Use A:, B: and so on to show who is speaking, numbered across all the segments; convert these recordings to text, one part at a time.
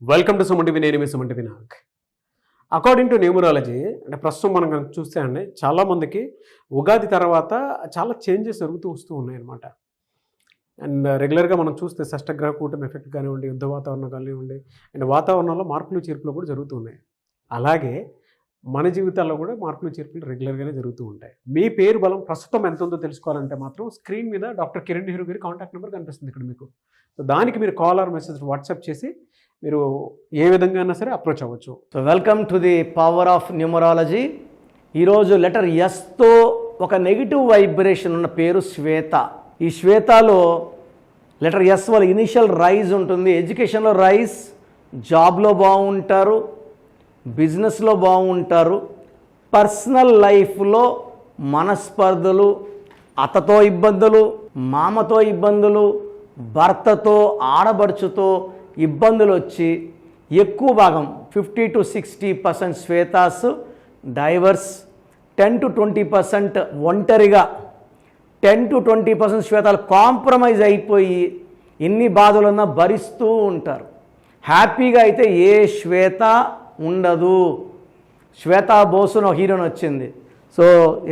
A: Welcome to Suman TV. నేను మీ Suman TV Nag. According to numerology అంటే ప్రస్తుతం మనం కనుక చూస్తే అండి చాలామందికి ఉగాది తర్వాత చాలా చేంజెస్ జరుగుతూ వస్తూ ఉన్నాయన్నమాట. అండ్ రెగ్యులర్గా మనం చూస్తే షష్టగ్రహ కూటమి ఎఫెక్ట్ కానివ్వండి, యుద్ధ వాతావరణం కానివ్వండి, అండ్ వాతావరణంలో మార్పులు చేర్పులు కూడా జరుగుతున్నాయి. అలాగే మన జీవితాల్లో కూడా మార్పులు చేర్పులు రెగ్యులర్గానే జరుగుతూ ఉంటాయి. మీ పేరు బలం ప్రస్తుతం ఎంత ఉందో తెలుసుకోవాలంటే మాత్రం స్క్రీన్ మీద డాక్టర్ కిరణ్ నెహ్రూ గారి కాంటాక్ట్ నెంబర్ కనిపిస్తుంది ఇక్కడ మీకు. సో దానికి మీరు కాల్ ఆర్ మెసేజ్ వాట్సాప్ చేసి మీరు ఏ విధంగా అయినా సరే అప్రోచ్ అవ్వచ్చు.
B: So welcome to the power of numerology. ఈరోజు లెటర్ ఎస్తో ఒక నెగిటివ్ వైబ్రేషన్ ఉన్న పేరు శ్వేత. ఈ శ్వేతలో లెటర్ ఎస్ వల్ల ఇనిషియల్ రైజ్ ఉంటుంది. ఎడ్యుకేషన్లో రైజ్, జాబ్లో బాగుంటారు, బిజినెస్లో బాగుంటారు, పర్సనల్ లైఫ్లో మనస్పర్ధలు, అత్తతో ఇబ్బందులు, మామతో ఇబ్బందులు, భర్తతో ఆడబడుచుతో ఇబ్బందులు వచ్చి ఎక్కువ భాగం 50 to 60% శ్వేతాస్ డైవర్స్, 10 to 20% ఒంటరిగా, 10 to 20% శ్వేతాలు కాంప్రమైజ్ అయిపోయి ఎన్ని బాధలున్నా భరిస్తూ ఉంటారు. హ్యాపీగా అయితే ఏ శ్వేత ఉండదు. శ్వేతా బోసును హీరోయిన్ వచ్చింది. సో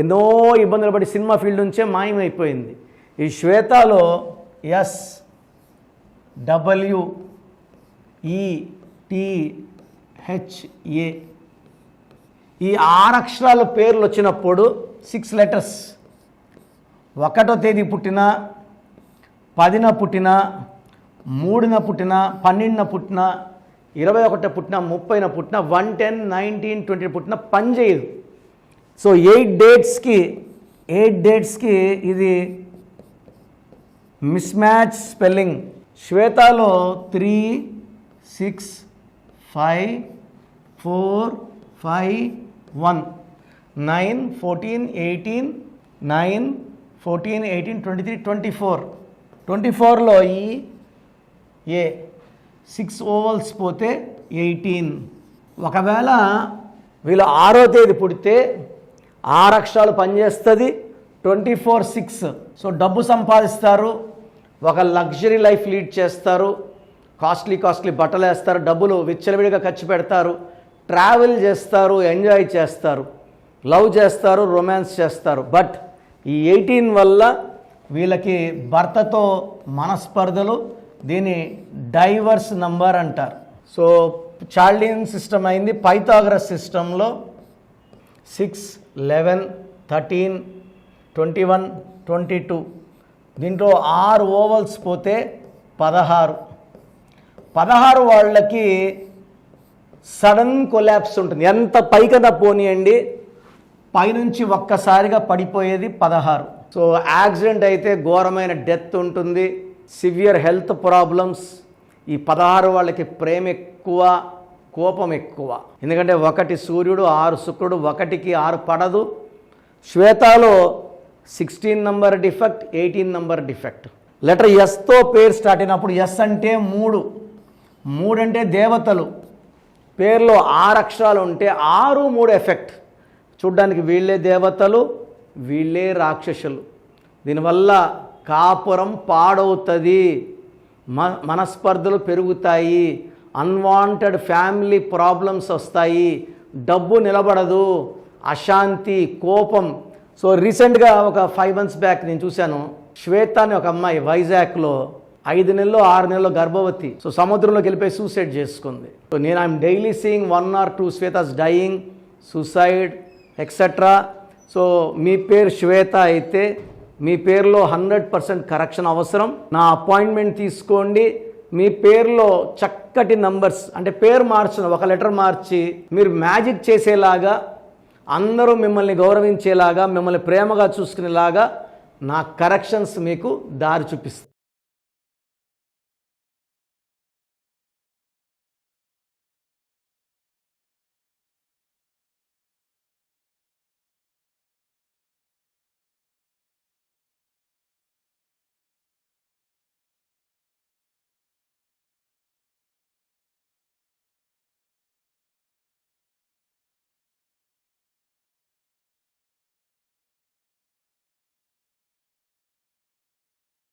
B: ఎన్నో ఇబ్బందులు పడి సినిమా ఫీల్డ్ నుంచే మాయమైపోయింది. ఈ శ్వేతలో SWETHA ఈ 6 అక్షరాల పేర్లు వచ్చినప్పుడు 6 లెటర్స్ 1వ తేదీ పుట్టిన, 10న పుట్టిన, 3న పుట్టిన, 12న పుట్టిన, 21న పుట్టిన, 30న పుట్టిన, 1, 10, 19, 20 పుట్టిన పని చేయదు. సో 8 డేట్స్కి ఇది మిస్ మ్యాచ్ స్పెల్లింగ్. శ్వేతలో 3, 6, 5, 4, 5, 1, 9, 14, 18, 9, 14, 18, 23, 24. 24లో ఈ 6 ఓవల్స్ పోతే 18. ఒకవేళ వీళ్ళు 6వ తేదీ పుడితే 6 అక్షరాలు పనిచేస్తుంది. 24, 6. సో డబ్బు సంపాదిస్తారు, ఒక లగ్జరీ లైఫ్ లీడ్ చేస్తారు, కాస్ట్లీ బట్టలు వేస్తారు, డబ్బులు విచ్చలవిడిగా ఖర్చు పెడతారు, ట్రావెల్ చేస్తారు, ఎంజాయ్ చేస్తారు, లవ్ చేస్తారు, రొమాన్స్ చేస్తారు. బట్ ఈ 18 వల్ల వీళ్ళకి భర్తతో మనస్పర్ధలు, దీన్ని డైవర్స్ నంబర్ అంటారు. సో చాల్డియన్ సిస్టమ్ అయింది. పైథాగరస్ సిస్టంలో 6, 11, 13, 21, 22 దీంట్లో 6 ఓవల్స్ పోతే 16. 16 వాళ్ళకి సడన్ కొలాప్స్ ఉంటుంది. ఎంత పైకన్నా పోనీయండి, పైనుంచి ఒక్కసారిగా పడిపోయేది 16. సో యాక్సిడెంట్ అయితే ఘోరమైన డెత్ ఉంటుంది, సివియర్ హెల్త్ ప్రాబ్లమ్స్. ఈ 16 వాళ్ళకి ప్రేమ ఎక్కువ, కోపం ఎక్కువ. ఎందుకంటే 1 సూర్యుడు, 6 శుక్రుడు, 1కి 6 పడదు. శ్వేతలో 16 number defect, 18 number defect. Letter ఎస్తో పేరు స్టార్ట్ అయినప్పుడు ఎస్ అంటే 3 అంటే దేవతలు. పేరులో 6 అక్షరాలు ఉంటే 6, 3 ఎఫెక్ట్. చూడ్డానికి వీళ్ళే దేవతలు, వీళ్ళే రాక్షసులు. దీనివల్ల కాపురం పాడవుతుంది, మనస్పర్ధలు పెరుగుతాయి, అన్వాంటెడ్ ఫ్యామిలీ ప్రాబ్లమ్స్ వస్తాయి, డబ్బు నిలబడదు, అశాంతి, కోపం. సో రీసెంట్గా ఒక 5 months బ్యాక్ నేను చూశాను, శ్వేత అని ఒక అమ్మాయి వైజాగ్లో 5 నెలలు 6 నెలలు గర్భవతి. సో సముద్రంలోకి వెళ్ళిపోయి సూసైడ్ చేసుకుంది. సో నేను I'm daily seeing 1 or 2 Shwetas dying, suicide etcetera. So మీ పేరు శ్వేత అయితే మీ పేరులో 100% కరెక్షన్ అవసరం. నా అపాయింట్మెంట్ తీసుకోండి. మీ పేరులో చక్కటి నంబర్స్ అంటే పేరు మార్చిన ఒక లెటర్ మార్చి మీరు మ్యాజిక్ చేసేలాగా, అందరూ మిమ్మల్ని గౌరవించేలాగా, మిమ్మల్ని ప్రేమగా చూసుకునేలాగా నా కరెక్షన్స్ మీకు దారి చూపిస్తాను.